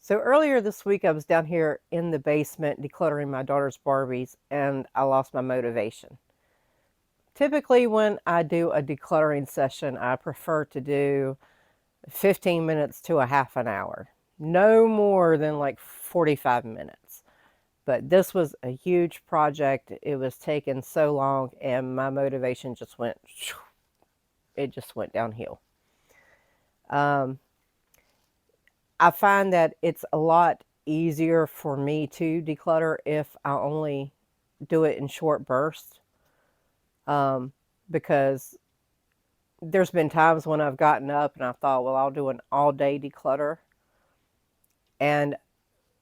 So earlier this week, I was down here in the basement decluttering my daughter's Barbies, and I lost my motivation. Typically, when I do a decluttering session, I prefer to do 15 minutes to a half an hour, no more than like 45 minutes. But this was a huge project. It was taking so long, and my motivation just went, it just went downhill. Um, I find that it's a lot easier for me to declutter if I only do it in short bursts, um, because there's been times when I've gotten up and I thought, well, I'll do an all day declutter. And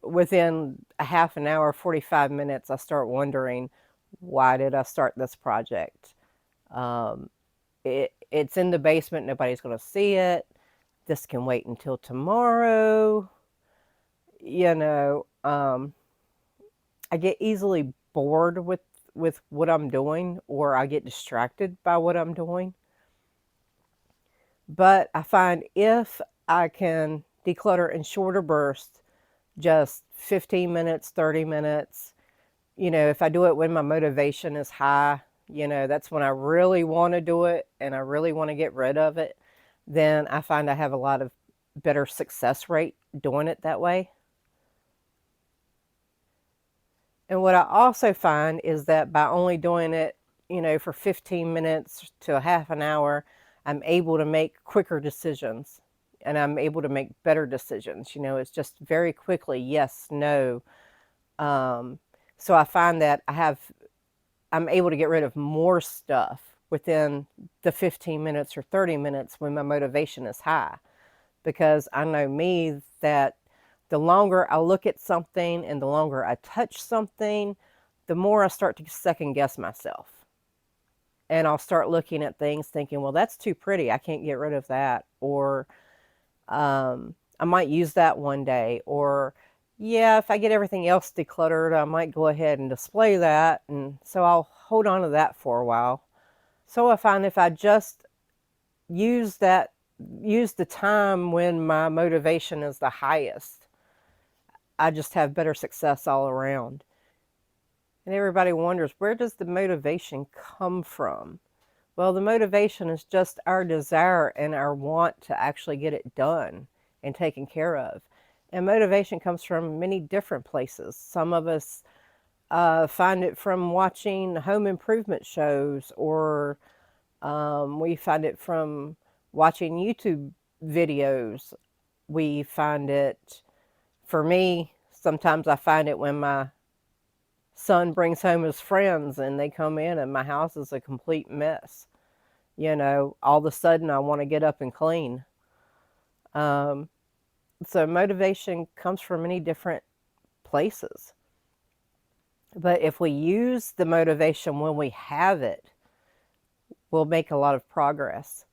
within a half an hour, 45 minutes, I start wondering, why did I start this project? Um, it's in the basement. Nobody's going to see it. This can wait until tomorrow. You know, I get easily bored with what I'm doing, or I get distracted by what I'm doing. But I find if I can declutter in shorter bursts, just 15 minutes, 30 minutes, if I do it when my motivation is high, that's when I really want to do it and I really want to get rid of it, then I find I have a lot of better success rate doing it that way. And what I also find is that by only doing it, for 15 minutes to a half an hour, I'm able to make quicker decisions and I'm able to make better decisions. It's just very quickly, yes, no. So I find that I'm able to get rid of more stuff within the 15 minutes or 30 minutes when my motivation is high. Because I know me that the longer I look at something and the longer I touch something, the more I start to second guess myself. And I'll start looking at things thinking, well, that's too pretty. I can't get rid of that. Or I might use that one day. Or, yeah, if I get everything else decluttered, I might go ahead and display that. And so I'll hold on to that for a while. So I find if I just use the time when my motivation is the highest, I just have better success all around. And everybody wonders, where does the motivation come from? Well, the motivation is just our desire and our want to actually get it done and taken care of. And motivation comes from many different places. Some of us find it from watching home improvement shows, or we find it from watching YouTube videos. We find it, for me, sometimes I find it when my son brings home his friends and they come in and my house is a complete mess. All of a sudden I want to get up and clean. So motivation comes from many different places. But if we use the motivation when we have it, we'll make a lot of progress.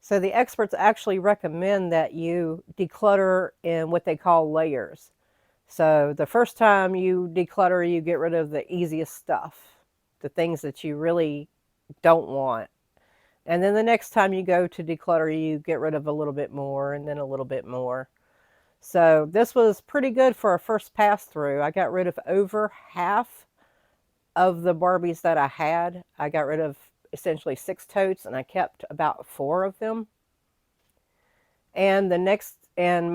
So the experts actually recommend that you declutter in what they call layers. So the first time you declutter, you get rid of the easiest stuff, the things that you really don't want. And then the next time you go to declutter, you get rid of a little bit more and then a little bit more. So this was pretty good for a first pass through. I got rid of over half of the Barbies that I had. I got rid of essentially 6 totes and I kept about 4 of them. And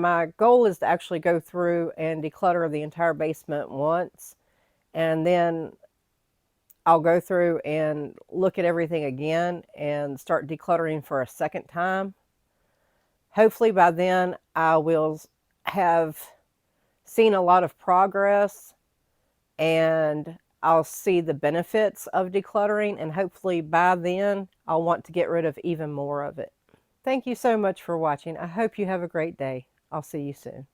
my goal is to actually go through and declutter the entire basement once, and then I'll go through and look at everything again and start decluttering for a second time. Hopefully by then I will have seen a lot of progress and I'll see the benefits of decluttering, and hopefully by then I'll want to get rid of even more of it. Thank you so much for watching. I hope you have a great day. I'll see you soon.